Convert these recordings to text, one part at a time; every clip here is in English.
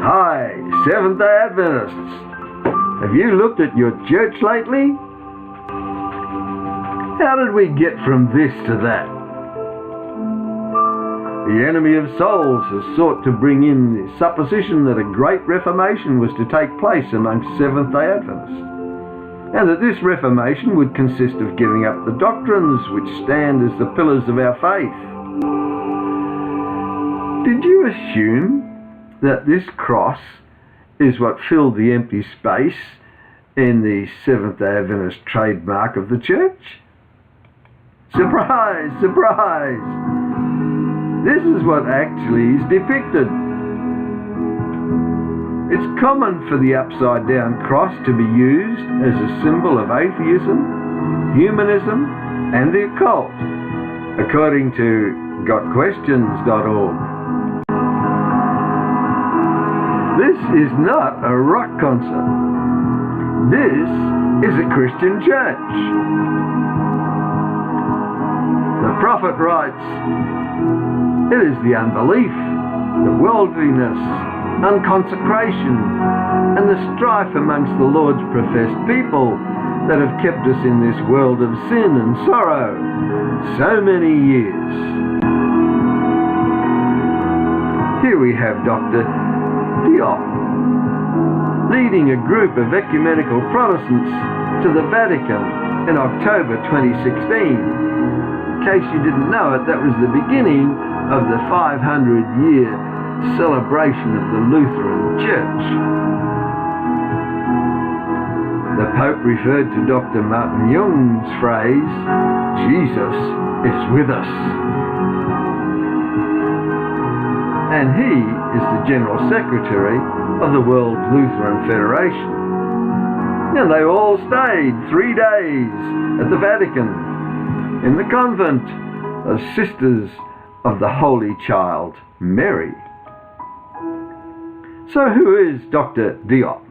Hi, Seventh-day Adventists. Have you looked at your church lately? How did we get from this to that? The enemy of souls has sought to bring in the supposition that a great reformation was to take place amongst Seventh-day Adventists, and that this reformation would consist of giving up the doctrines which stand as the pillars of our faith. Did you assume that this cross is what filled the empty space in the Seventh-day Adventist trademark of the church? Surprise, surprise! This is what actually is depicted. It's common for the upside-down cross to be used as a symbol of atheism, humanism, and the occult, according to gotquestions.org. This is not a rock concert. This is a Christian church. The prophet writes, "It is the unbelief, the worldliness, unconsecration, and the strife amongst the Lord's professed people that have kept us in this world of sin and sorrow so many years." Here we have Dr. Diop leading a group of ecumenical Protestants to the Vatican in October 2016. In case you didn't know it, that was the beginning of the 500-year celebration of the Lutheran Church. The Pope referred to Dr. Martin Jung's phrase, "Jesus is with us." And he is the General Secretary of the World Lutheran Federation. And they all stayed 3 days at the Vatican in the convent of Sisters of the Holy Child Mary. So who is Dr. Diop?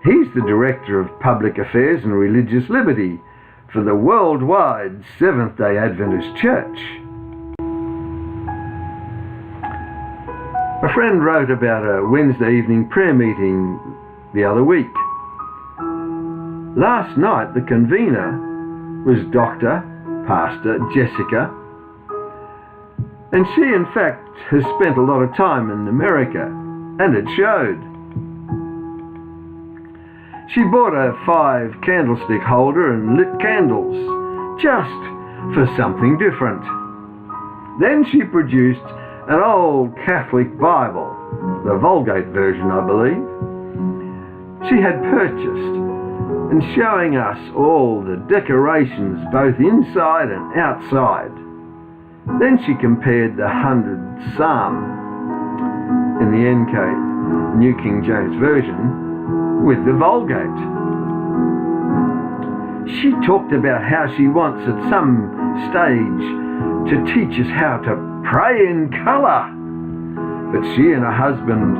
He's the Director of Public Affairs and Religious Liberty for the worldwide Seventh-day Adventist Church. A friend wrote about a Wednesday evening prayer meeting the other week. Last night the convener was Pastor Jessica, and she in fact has spent a lot of time in America, and it showed. She bought a 5 candlestick holder and lit candles, just for something different. Then she produced an old Catholic Bible, the Vulgate version I believe, she had purchased, and showing us all the decorations both inside and outside. Then she compared the 100th Psalm in the New King James Version with the Vulgate. She talked about how she wants at some stage to teach us how to pray in colour, but she and her husband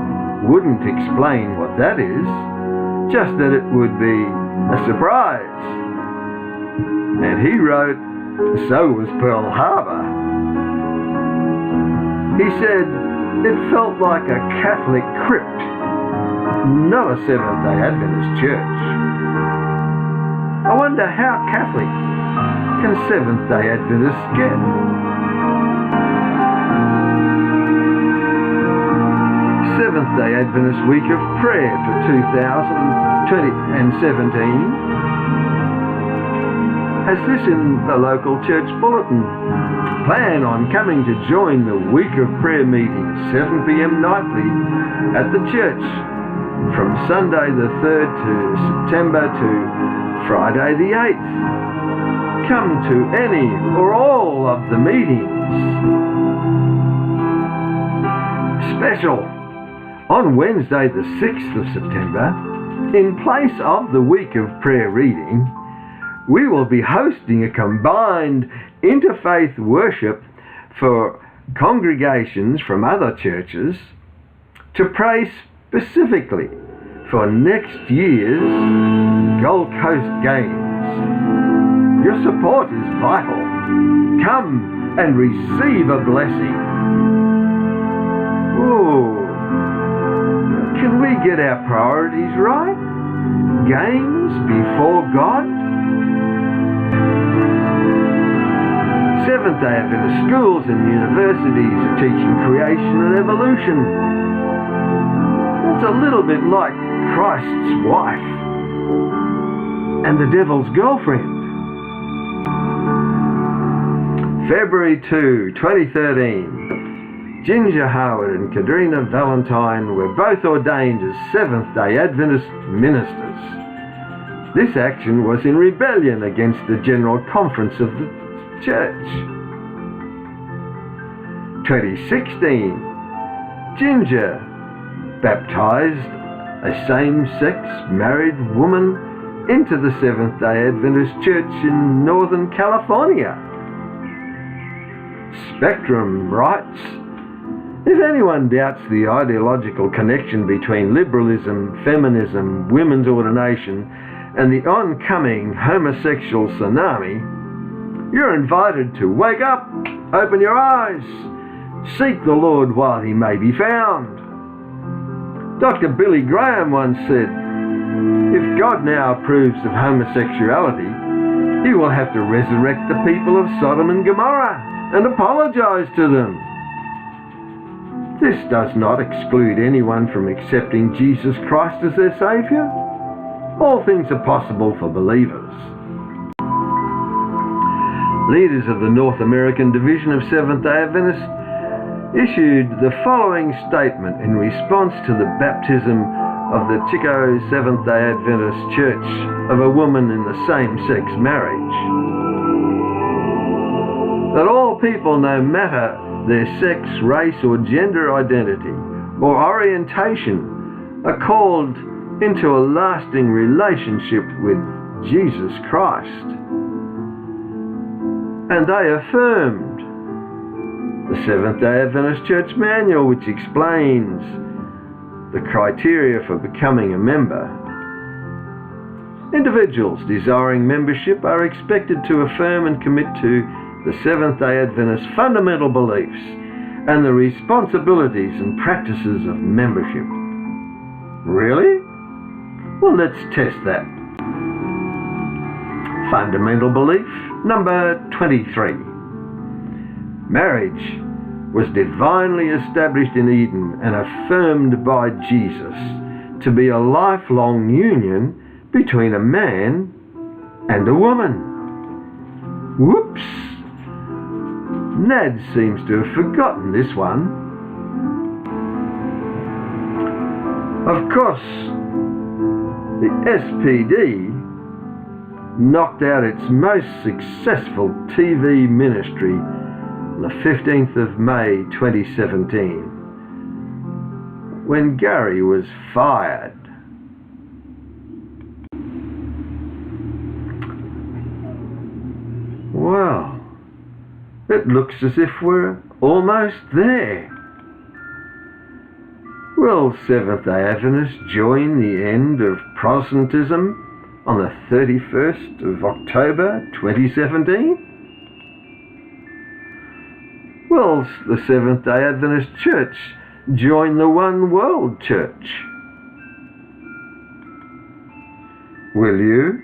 wouldn't explain what that is, just that it would be a surprise. And he wrote, so was Pearl Harbor. He said it felt like a Catholic crypt, not a Seventh-day Adventist church. I wonder how Catholic can Seventh-day Adventists get? Seventh-day Adventist Week of Prayer for 2017 has this in the local church bulletin. Plan on coming to join the Week of Prayer meeting, 7 p.m. nightly at the church from Sunday the 3rd to September to Friday the 8th. Come to any or all of the meetings. Special. On Wednesday the 6th of September, in place of the Week of Prayer reading, we will be hosting a combined interfaith worship for congregations from other churches to pray specifically for next year's Gold Coast Games. Your support is vital. Come and receive a blessing. Ooh. get our priorities right? Games before God? Seventh-day Adventist schools and universities are teaching creation and evolution. It's a little bit like Christ's wife and the devil's girlfriend. February 2, 2013. Ginger Howard and Kadrina Valentine were both ordained as Seventh-day Adventist ministers. This action was in rebellion against the General Conference of the Church. 2016. Ginger baptized a same-sex married woman into the Seventh-day Adventist Church in Northern California. Spectrum writes, if anyone doubts the ideological connection between liberalism, feminism, women's ordination, and the oncoming homosexual tsunami, you're invited to wake up, open your eyes, seek the Lord while he may be found. Dr. Billy Graham once said, if God now approves of homosexuality, he will have to resurrect the people of Sodom and Gomorrah and apologize to them. This does not exclude anyone from accepting Jesus Christ as their Saviour. All things are possible for believers. Leaders of the North American Division of Seventh-day Adventists issued the following statement in response to the baptism of the Chico Seventh-day Adventist Church of a woman in the same-sex marriage. That all people, no matter their sex, race or gender identity or orientation, are called into a lasting relationship with Jesus Christ. And they affirmed the Seventh-day Adventist Church Manual, which explains the criteria for becoming a member. Individuals desiring membership are expected to affirm and commit to the Seventh-day Adventist fundamental beliefs and the responsibilities and practices of membership. Really? Well, let's test that. Fundamental belief number 23. Marriage was divinely established in Eden and affirmed by Jesus to be a lifelong union between a man and a woman. Whoops! Nad seems to have forgotten this one. Of course, the SPD knocked out its most successful TV ministry on the 15th of May 2017 when Gary was fired. Well, it looks as if we're almost there. Will Seventh-day Adventists join the end of Protestantism on the 31st of October 2017? Will the Seventh-day Adventist Church join the One World Church? Will you?